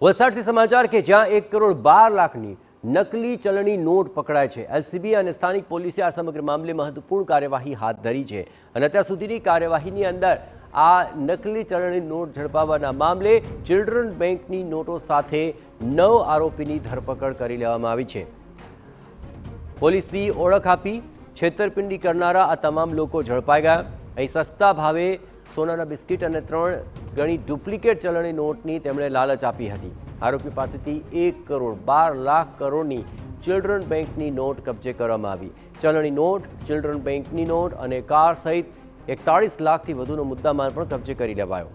વલસાડથી સમાચાર કે જ્યાં 1,12,00,000ની નકલી ચલણી નોટ પકડાય છે। એલસીબી અને સ્થાનિક પોલીસે આ સમગ્ર મામલે મહત્વપૂર્ણ કાર્યવાહી હાથ ધરી છે અને અત્યાર સુધીની કાર્યવાહીની અંદર આ નકલી ચલણી નોટ ઝડપાવવાના મામલે ચિલ્ડ્રન બેંકની નોટો સાથે 9 આરોપીની ધરપકડ કરી લેવામાં આવી છે। પોલીસની ઓળખ આપી છેતરપિંડી કરનારા આ તમામ લોકો ઝડપાઈ ગયા। અહીં સસ્તા ભાવે સોનાના બિસ્કિટ અને 3 ગણી ડુપ્લિકેટ ચલણી નોટની તેમણે લાલચ આપી હતી। આરોપી પાસેથી 1,12,00,000 કરોડની ચિલ્ડ્રન બેંકની નોટ કબજે કરવામાં આવી। ચલણી નોટ, ચિલ્ડ્રન બેંકની નોટ અને કાર સહિત 41 લાખથી વધુનો મુદ્દામાલ પણ કબજે કરી લેવાયો।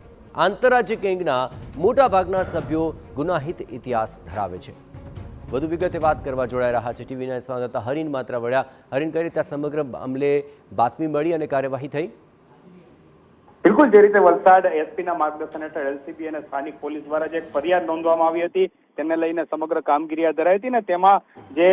આંતરરાજ્ય ગેંગના મોટાભાગના સભ્યો ગુનાહિત ઇતિહાસ ધરાવે છે। વધુ વિગતે વાત કરવા જોડાઈ રહ્યા છે ટીવીના સંવાદદાતા હરીન માત્રાવડિયા। હરીન, કઈ રીતે સમગ્ર મામલે બાતમી મળી અને કાર્યવાહી થઈ? બિલકુલ, જે રીતે વલસાડ એસપીના માર્ગદર્શન હેઠળ એલસીબી અને સ્થાનિક પોલીસ દ્વારા જે ફરિયાદ નોંધવામાં આવી હતી તેને લઈને સમગ્ર કામગીરી હાથ ધરાઈ હતી ને તેમાં જે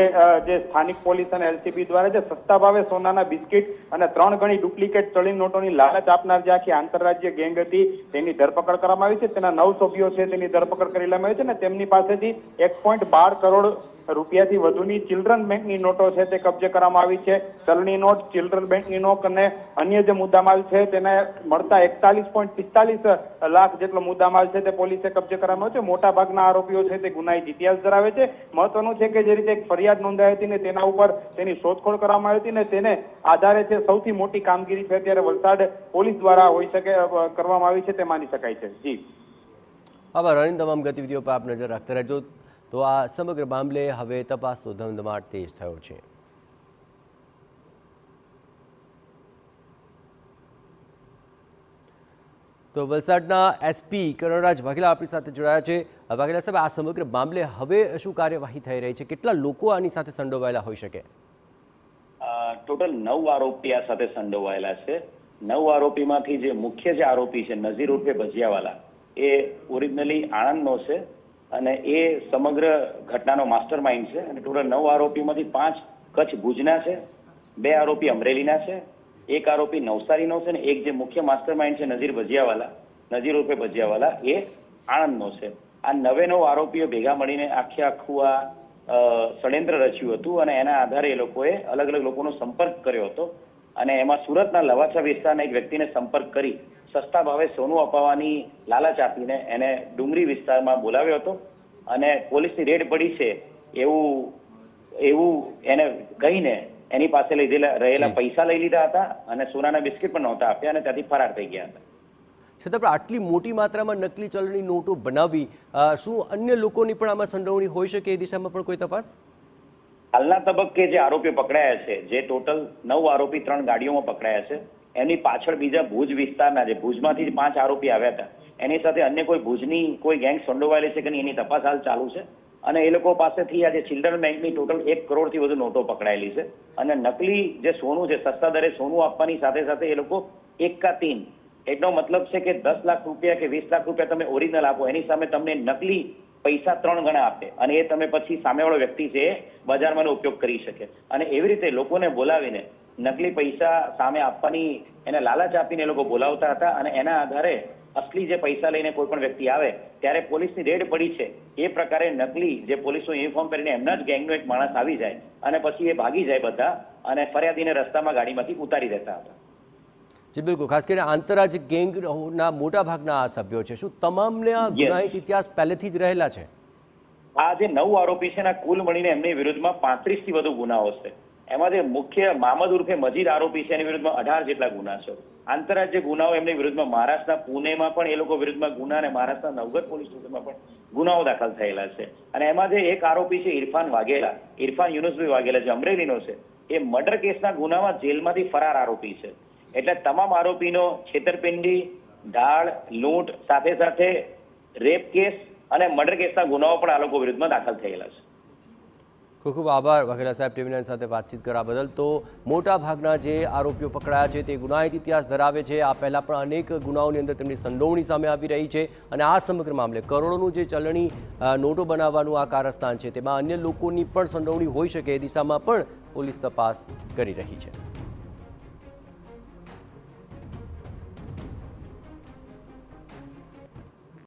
સ્થાનિક પોલીસ અને એલસીબી દ્વારા જે સસ્તા ભાવે સોનાના બિસ્કિટ અને 3 ગણી ડુપ્લિકેટ ચલણી નોટોની લાલચ આપનાર જે આખી આંતરરાજ્ય ગેંગ હતી તેની ધરપકડ કરવામાં આવી છે। તેના 9 સભ્યો છે તેની ધરપકડ કરી લેવામાં આવી છે અને તેમની પાસેથી 1.12 કરોડ રૂપિયાથી વધુની ચિલ્ડ્રન બેંકની નોટો છે તે કબજે કરવામાં આવી છે। ચલણી નોટ, ચિલ્ડ્રન બેંકની નોટ અને અન્ય જે મુદ્દામાલ છે તેને મળતા 41.45 લાખ જેટલો મુદ્દામાલ છે તે પોલીસે કબજે કરવામાં આવ્યો છે। મોટા ભાગના આરોપીઓ છે તે ગુનાહિત ઇતિહાસ ધરાવે છે। મહત્વનું છે કે જે રીતે એક ફરિયાદ નોંધાઈ હતી ને તેના ઉપર તેની શોધખોળ કરવામાં આવી હતી ને તેને આધારે છે સૌથી મોટી કામગીરી છે ત્યારે વલસાડ પોલીસ દ્વારા હોઈ શકે કરવામાં આવી છે તે માની શકાય છે। જી આભાર હરીન, તમામ ગતિવિધિઓ પર આપ નજર રાખતા રહેજો। તો આ સમગ્ર મામલે હવે તપાસનો ધમધમાટ તેજ થયો છે। તો વલસાડના એસપી કરણરાજ વાઘેલા આપણી સાથે જોડાયા છે। વાઘેલા સાહેબ, આ સમગ્ર મામલે હવે શું કાર્યવાહી થઈ રહી છે? કેટલા લોકો આની સાથે સંડોવાયેલા હોઈ શકે? ટોટલ 9 આરોપી આ સાથે સંડોવાયેલા છે। 9 આરોપીમાંથી જે મુખ્ય જે આરોપી છે નઝીર ઉર્ફે ભજીયાવાલા, એ ઓરિજિનલી આણંદનો છે અને એ સમગ્ર ઘટનાનો માસ્ટર માઇન્ડ છે અને ટોટલ 9 આરોપીમાંથી 5 કચ્છ ભુજના છે, 2 આરોપી અમરેલીના છે, 1 આરોપી નવસારીનો છે અને એક જે મુખ્ય માસ્ટર માઇન્ડ છે નઝીર ઉર્ફે ભજીયાવાલા, એ આણંદનો છે। આ 9 આરોપીઓ ભેગા મળીને આખું આ ષડયંત્ર રચ્યું હતું અને એના આધારે એ લોકોએ અલગ અલગ લોકોનો સંપર્ક કર્યો હતો અને એમાં સુરતના લવાછા વિસ્તારના એક વ્યક્તિને સંપર્ક કરી સસ્તા ભાવે સોનું અપાવવાની લાલચ આપીને એને ડુંગરી વિસ્તારમાં બોલાવ્યો હતો અને પોલીસની રેડ પડી છે એવું એને કહીને એની પાસે રહેલા પૈસા લઈ લીધા હતા અને સોનાના બિસ્કિટ પણ નહોતા આપ્યા અને ત્યાંથી ફરાર થઈ ગયા હતા। છતાં પણ આટલી મોટી માત્રામાં નકલી ચલણી નોટો બનાવી, શું અન્ય લોકોની પણ આમાં સંડોવણી હોઈ શકે? એ દિશામાં પણ કોઈ તપાસ? હાલના તબક્કે જે આરોપીઓ પકડાયા છે, જે ટોટલ 9 આરોપી 3 ગાડીઓમાં પકડાયા છે, એમની પાછળ બીજા ભુજ વિસ્તારના જે ભુજમાંથી 5 આરોપી આવ્યા હતા એની સાથે અન્ય કોઈ ભુજની કોઈ ગેંગ સંડોવાયેલી છે કે નહીં એની તપાસ હાલ ચાલુ છે અને એ લોકો પાસેથી આજે ચિલ્ડ્રન બેંકની ટોટલ 1 કરોડથી વધુ નોટો પકડાયેલી છે અને નકલી જે સોનું છે સસ્તા દરે સોનું આપવાની સાથે સાથે એ લોકો 1 કા 3 એટલો મતલબ છે કે 10 લાખ રૂપિયા કે 20 લાખ રૂપિયા તમે ઓરિજિનલ આપો, એની સામે તમને નકલી પૈસા 3 ગણા આપે અને એ તમે પછી સામેવાળો વ્યક્તિ છે એ બજારમાં ઉપયોગ કરી શકે અને એવી રીતે લોકોને બોલાવીને નકલી પૈસા સામે આપવાની એને લાલચ આપીને એ લોકો બોલાવતા હતા અને એના આધારે અસલી જે પૈસા લઈને કોઈ પણ વ્યક્તિ આવે ત્યારે પોલીસની રેડ પડી છે એ પ્રકારે નકલી જે પોલીસનું યુનિફોર્મ પહેરીને એમના જ ગેંગનો એક માણસ આવી જાય અને પછી એ ભાગી જાય બધા અને ફરિયાદીને રસ્તામાં ગાડીમાંથી ઉતારી દેતા હતા। જી બિલકુલ, ખાસ કરીને આંતરરાજ્ય ગેંગના મોટા ભાગના આ સભ્યો છે, શું તમામને આ ગુનાહિત ઇતિહાસ પહેલેથી જ રહેલા છે? આ જે 9 આરોપી છે ને કુલ મળીને એમની વિરુદ્ધમાં 35 થી વધુ ગુનાઓ છે। એમાં જે મુખ્ય મામદ ઉર્ફે મજીદ આરોપી છે એની વિરુદ્ધમાં 18 જેટલા ગુના છે। આંતરરાજ્ય ગુનાઓ એમની વિરુદ્ધમાં મહારાષ્ટ્રના પુણેમાં પણ એ લોકો વિરુદ્ધમાં ગુના અને મહારાષ્ટ્રના નવગઢ પોલીસ સ્ટેશનમાં પણ ગુનાઓ દાખલ થયેલા છે અને એમાં જે એક આરોપી છે ઇરફાન યુનુસભાઈ વાઘેલા, જે અમરેલીનો છે, એ મર્ડર કેસના ગુનામાં જેલમાંથી ફરાર આરોપી છે। એટલે તમામ આરોપીનો છેતરપિંડી, ઢાળ, લૂંટ સાથે સાથે રેપ કેસ અને મર્ડર કેસના ગુનાઓ પણ આ લોકો વિરુદ્ધમાં દાખલ થયેલા છે। ખૂબ ખૂબ આભાર વાઘેલા સાહેબ ટીવી9 સાથે વાતચીત કરવા બદલ। તો મોટા ભાગના જે આરોપીઓ પકડાયા છે તે ગુનાહિત ઇતિહાસ ધરાવે છે। આ પહેલાં પણ અનેક ગુનાઓની અંદર તેમની સંડોવણી સામે આવી રહી છે અને આ સમગ્ર મામલે કરોડોનું જે ચલણી નોટો બનાવવાનું આ કારસ્તાન છે તેમાં અન્ય લોકોની પણ સંડોવણી હોઈ શકે એ દિશામાં પણ પોલીસ તપાસ કરી રહી છે।